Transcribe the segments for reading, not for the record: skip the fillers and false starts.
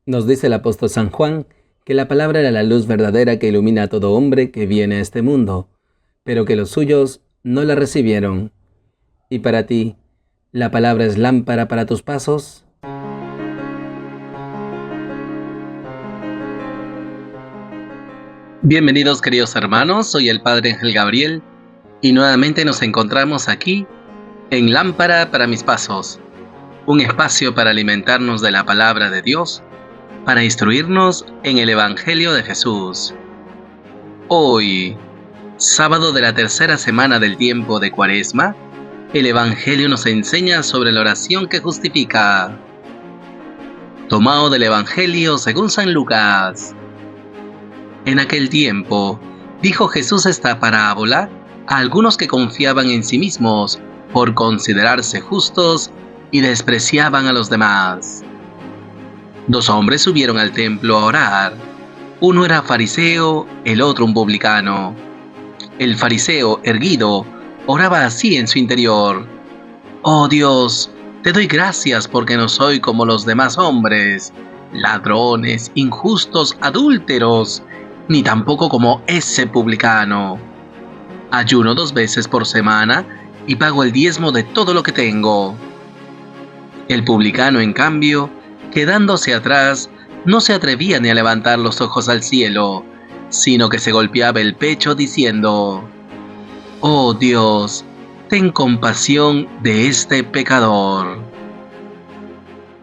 Nos dice el apóstol San Juan que la palabra era la luz verdadera que ilumina a todo hombre que viene a este mundo, pero que los suyos no la recibieron. ¿Y para ti, la palabra es lámpara para tus pasos? Bienvenidos, queridos hermanos, soy el Padre Ángel Gabriel y nuevamente nos encontramos aquí en Lámpara para mis pasos, un espacio para alimentarnos de la palabra de Dios, para instruirnos en el Evangelio de Jesús. Hoy, sábado de la tercera semana del tiempo de Cuaresma, el Evangelio nos enseña sobre la oración que justifica. Tomado del Evangelio según San Lucas. En aquel tiempo, dijo Jesús esta parábola a algunos que confiaban en sí mismos por considerarse justos y despreciaban a los demás. 2 hombres subieron al templo a orar. Uno era fariseo, el otro un publicano. El fariseo, erguido, oraba así en su interior: «Oh Dios, te doy gracias porque no soy como los demás hombres, ladrones, injustos, adúlteros, ni tampoco como ese publicano. Ayuno 2 veces por semana y pago el diezmo de todo lo que tengo». El publicano, en cambio, quedándose atrás, no se atrevía ni a levantar los ojos al cielo, sino que se golpeaba el pecho diciendo: «Oh Dios, ten compasión de este pecador».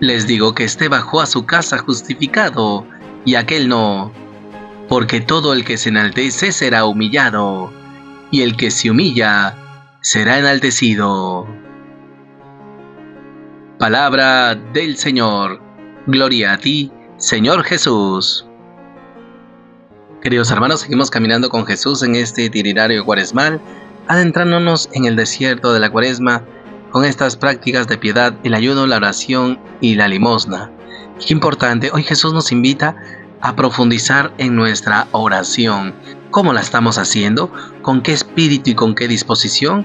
Les digo que éste bajó a su casa justificado, y aquel no, porque todo el que se enaltece será humillado, y el que se humilla será enaltecido. Palabra del Señor. Gloria a ti, Señor Jesús. Queridos hermanos, seguimos caminando con Jesús en este itinerario cuaresmal, adentrándonos en el desierto de la Cuaresma con estas prácticas de piedad, el ayuno, la oración y la limosna. Qué importante, hoy Jesús nos invita a profundizar en nuestra oración. ¿Cómo la estamos haciendo? ¿Con qué espíritu y con qué disposición?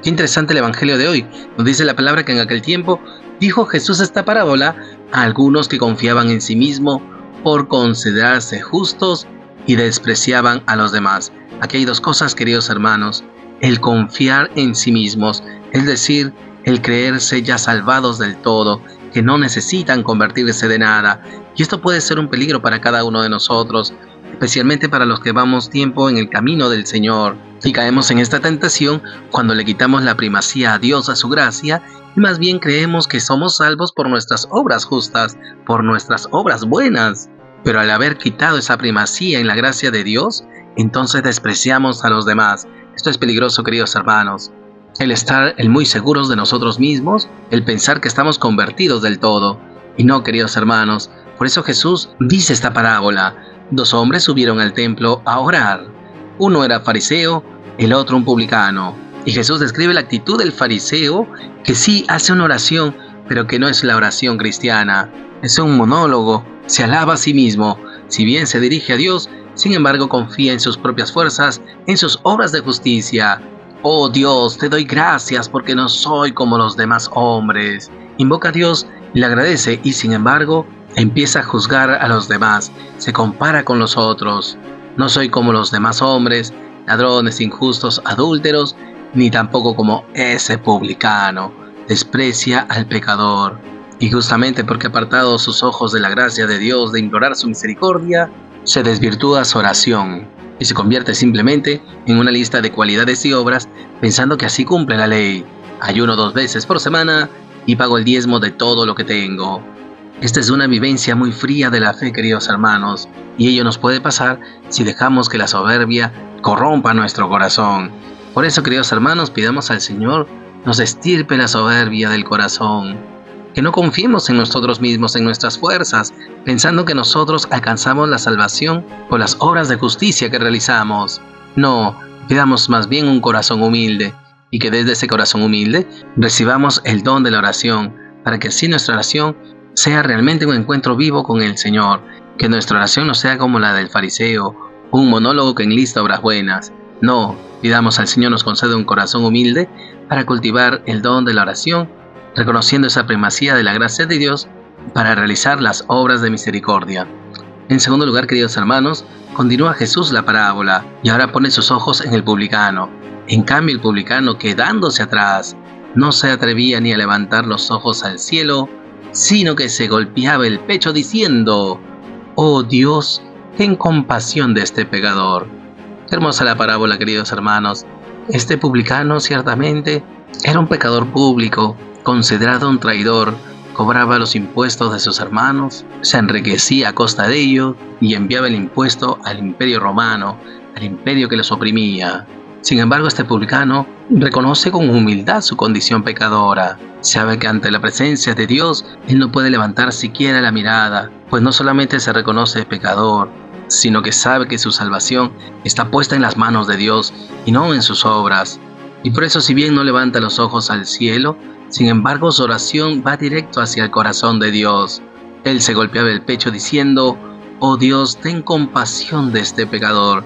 Qué interesante el Evangelio de hoy. Nos dice la palabra que en aquel tiempo dijo Jesús esta parábola a algunos que confiaban en sí mismo por considerarse justos y despreciaban a los demás. Aquí hay 2 cosas, queridos hermanos: el confiar en sí mismos, es decir, el creerse ya salvados del todo, que no necesitan convertirse de nada. Y esto puede ser un peligro para cada uno de nosotros, especialmente para los que vamos tiempo en el camino del Señor. Y caemos en esta tentación cuando le quitamos la primacía a Dios, a su gracia, y más bien creemos que somos salvos por nuestras obras justas, por nuestras obras buenas. Pero al haber quitado esa primacía en la gracia de Dios, entonces despreciamos a los demás. Esto es peligroso, queridos hermanos. El estar muy seguros de nosotros mismos, el pensar que estamos convertidos del todo. Y no, queridos hermanos, por eso Jesús dice esta parábola. 2 hombres subieron al templo a orar. Uno era fariseo, el otro un publicano. Y Jesús describe la actitud del fariseo, que sí hace una oración, pero que no es la oración cristiana. Es un monólogo, se alaba a sí mismo. Si bien se dirige a Dios, sin embargo confía en sus propias fuerzas, en sus obras de justicia. «Oh Dios, te doy gracias porque no soy como los demás hombres». Invoca a Dios y le agradece, y sin embargo empieza a juzgar a los demás, se compara con los otros. «No soy como los demás hombres, ladrones, injustos, adúlteros, ni tampoco como ese publicano». Desprecia al pecador. Y justamente porque ha apartado sus ojos de la gracia de Dios, de implorar su misericordia, se desvirtúa su oración y se convierte simplemente en una lista de cualidades y obras, pensando que así cumple la ley. Ayuno 2 veces por semana y pago el diezmo de todo lo que tengo. Esta es una vivencia muy fría de la fe, queridos hermanos, y ello nos puede pasar si dejamos que la soberbia corrompa nuestro corazón. Por eso, queridos hermanos, pidamos al Señor nos estirpe la soberbia del corazón, que no confiemos en nosotros mismos, en nuestras fuerzas, pensando que nosotros alcanzamos la salvación por las obras de justicia que realizamos. No, pidamos más bien un corazón humilde, y que desde ese corazón humilde recibamos el don de la oración, para que así nuestra oración sea realmente un encuentro vivo con el Señor, que nuestra oración no sea como la del fariseo, un monólogo que enlista obras buenas. No, pidamos al Señor nos conceda un corazón humilde para cultivar el don de la oración, reconociendo esa primacía de la gracia de Dios para realizar las obras de misericordia. En segundo lugar, queridos hermanos, continúa Jesús la parábola y ahora pone sus ojos en el publicano. En cambio, el publicano, quedándose atrás, no se atrevía ni a levantar los ojos al cielo, sino que se golpeaba el pecho diciendo: «Oh Dios, ten compasión de este pecador». Qué hermosa la parábola, queridos hermanos. Este publicano ciertamente era un pecador público, considerado un traidor, cobraba los impuestos de sus hermanos, se enriquecía a costa de ellos y enviaba el impuesto al imperio romano, al imperio que los oprimía. Sin embargo, este publicano reconoce con humildad su condición pecadora. Sabe que ante la presencia de Dios, él no puede levantar siquiera la mirada, pues no solamente se reconoce pecador, sino que sabe que su salvación está puesta en las manos de Dios y no en sus obras. Y por eso, si bien no levanta los ojos al cielo, sin embargo su oración va directo hacia el corazón de Dios. Él se golpeaba el pecho diciendo: «Oh Dios, ten compasión de este pecador».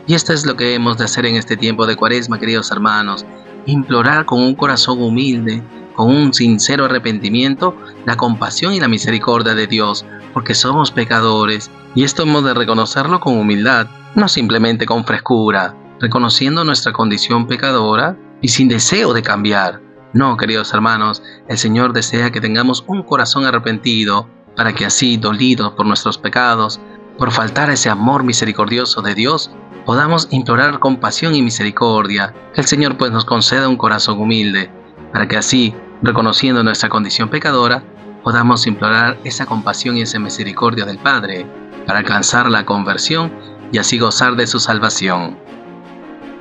Y esto es lo que hemos de hacer en este tiempo de Cuaresma, queridos hermanos: implorar con un corazón humilde, con un sincero arrepentimiento, la compasión y la misericordia de Dios, porque somos pecadores, y esto hemos de reconocerlo con humildad, no simplemente con frescura, reconociendo nuestra condición pecadora y sin deseo de cambiar. No, queridos hermanos, el Señor desea que tengamos un corazón arrepentido, para que así, dolidos por nuestros pecados, por faltar a ese amor misericordioso de Dios, podamos implorar compasión y misericordia, que el Señor pues nos conceda un corazón humilde, para que así, reconociendo nuestra condición pecadora, podamos implorar esa compasión y esa misericordia del Padre, para alcanzar la conversión y así gozar de su salvación.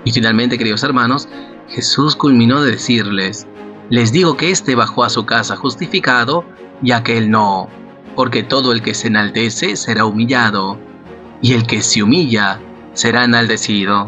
Y finalmente, queridos hermanos, Jesús culminó de decirles: «Les digo que éste bajó a su casa justificado y aquel no, porque todo el que se enaltece será humillado, y el que se humilla será enaltecido».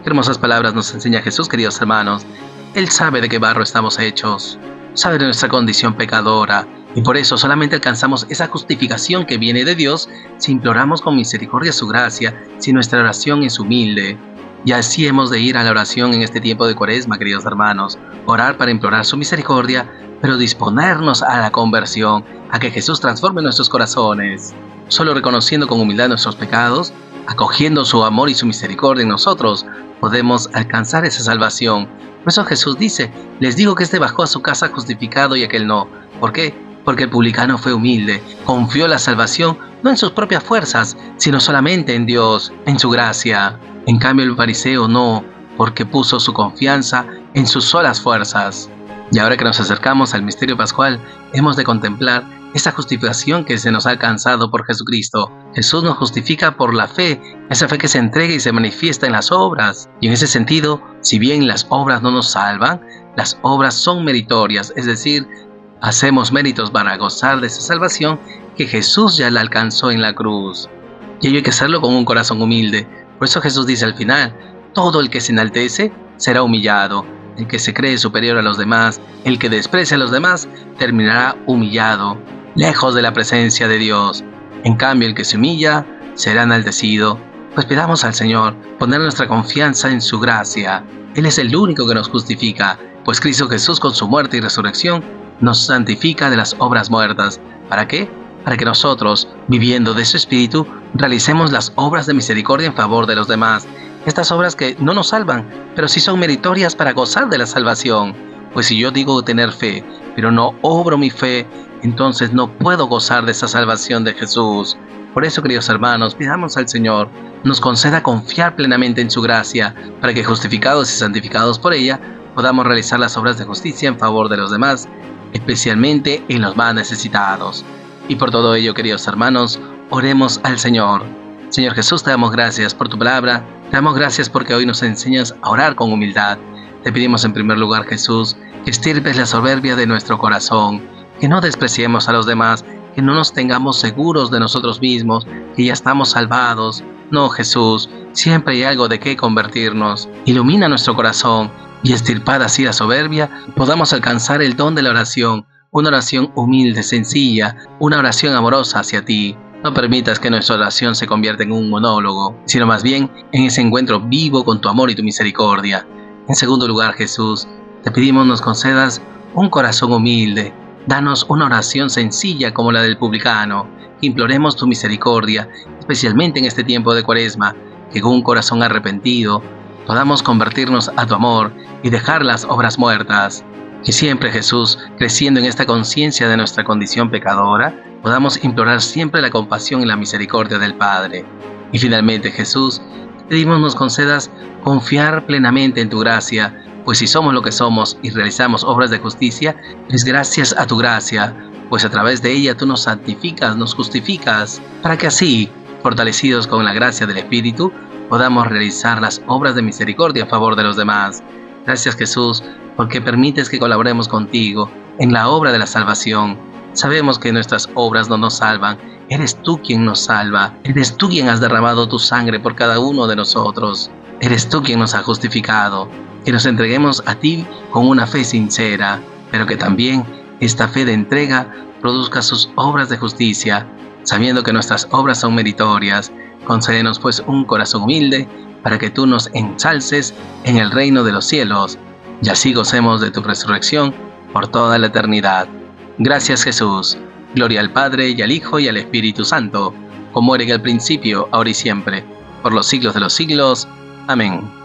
Qué hermosas palabras nos enseña Jesús, queridos hermanos. Él sabe de qué barro estamos hechos, sabe de nuestra condición pecadora, y por eso solamente alcanzamos esa justificación que viene de Dios si imploramos con misericordia su gracia, si nuestra oración es humilde. Y así hemos de ir a la oración en este tiempo de Cuaresma, queridos hermanos: orar para implorar su misericordia, pero disponernos a la conversión, a que Jesús transforme nuestros corazones. Solo reconociendo con humildad nuestros pecados, acogiendo su amor y su misericordia en nosotros, podemos alcanzar esa salvación. Por eso Jesús dice: «Les digo que este bajó a su casa justificado y aquel no». ¿Por qué? Porque el publicano fue humilde, confió la salvación no en sus propias fuerzas, sino solamente en Dios, en su gracia. En cambio, el fariseo no, porque puso su confianza en sus solas fuerzas. Y ahora que nos acercamos al misterio pascual, hemos de contemplar esa justificación que se nos ha alcanzado por Jesucristo. Jesús nos justifica por la fe, esa fe que se entrega y se manifiesta en las obras. Y en ese sentido, si bien las obras no nos salvan, las obras son meritorias, es decir, hacemos méritos para gozar de esa salvación que Jesús ya la alcanzó en la cruz. Y ello hay que hacerlo con un corazón humilde. Por eso Jesús dice al final: «Todo el que se enaltece será humillado. El que se cree superior a los demás, el que desprecia a los demás, terminará humillado, lejos de la presencia de Dios. En cambio, el que se humilla será enaltecido». Pues pidamos al Señor poner nuestra confianza en su gracia. Él es el único que nos justifica, pues Cristo Jesús, con su muerte y resurrección, nos santifica de las obras muertas. ¿Para qué? Para que nosotros, viviendo de su Espíritu, realicemos las obras de misericordia en favor de los demás. Estas obras que no nos salvan, pero sí son meritorias para gozar de la salvación. Pues si yo digo tener fe, pero no obro mi fe, entonces no puedo gozar de esa salvación de Jesús. Por eso, queridos hermanos, pidamos al Señor nos conceda confiar plenamente en su gracia, para que, justificados y santificados por ella, podamos realizar las obras de justicia en favor de los demás, especialmente en los más necesitados. Y por todo ello, queridos hermanos, oremos al Señor. Señor Jesús, te damos gracias por tu palabra, te damos gracias porque hoy nos enseñas a orar con humildad. Te pedimos en primer lugar, Jesús, que extirpes la soberbia de nuestro corazón, que no despreciemos a los demás, que no nos tengamos seguros de nosotros mismos, que ya estamos salvados. No, Jesús, siempre hay algo de qué convertirnos. Ilumina nuestro corazón y extirpada así la soberbia, podamos alcanzar el don de la oración, una oración humilde, sencilla, una oración amorosa hacia ti. No permitas que nuestra oración se convierta en un monólogo, sino más bien en ese encuentro vivo con tu amor y tu misericordia. En segundo lugar, Jesús, te pedimos nos concedas un corazón humilde, Danos una oración sencilla como la del publicano, que imploremos tu misericordia, especialmente en este tiempo de Cuaresma, que con un corazón arrepentido podamos convertirnos a tu amor y dejar las obras muertas. Que siempre, Jesús, creciendo en esta conciencia de nuestra condición pecadora, podamos implorar siempre la compasión y la misericordia del Padre. Y finalmente, Jesús, pedimos nos concedas confiar plenamente en tu gracia, pues si somos lo que somos y realizamos obras de justicia, es gracias a tu gracia, pues a través de ella tú nos santificas, nos justificas, para que así, fortalecidos con la gracia del Espíritu, podamos realizar las obras de misericordia a favor de los demás. Gracias, Jesús, porque permites que colaboremos contigo en la obra de la salvación. Sabemos que nuestras obras no nos salvan, eres tú quien nos salva, eres tú quien has derramado tu sangre por cada uno de nosotros, eres tú quien nos ha justificado. Que nos entreguemos a ti con una fe sincera, pero que también esta fe de entrega produzca sus obras de justicia, sabiendo que nuestras obras son meritorias. Concédenos pues un corazón humilde, para que tú nos ensalces en el reino de los cielos, y así gocemos de tu resurrección por toda la eternidad. Gracias, Jesús. Gloria al Padre, y al Hijo, y al Espíritu Santo, como era en el principio, ahora y siempre, por los siglos de los siglos. Amén.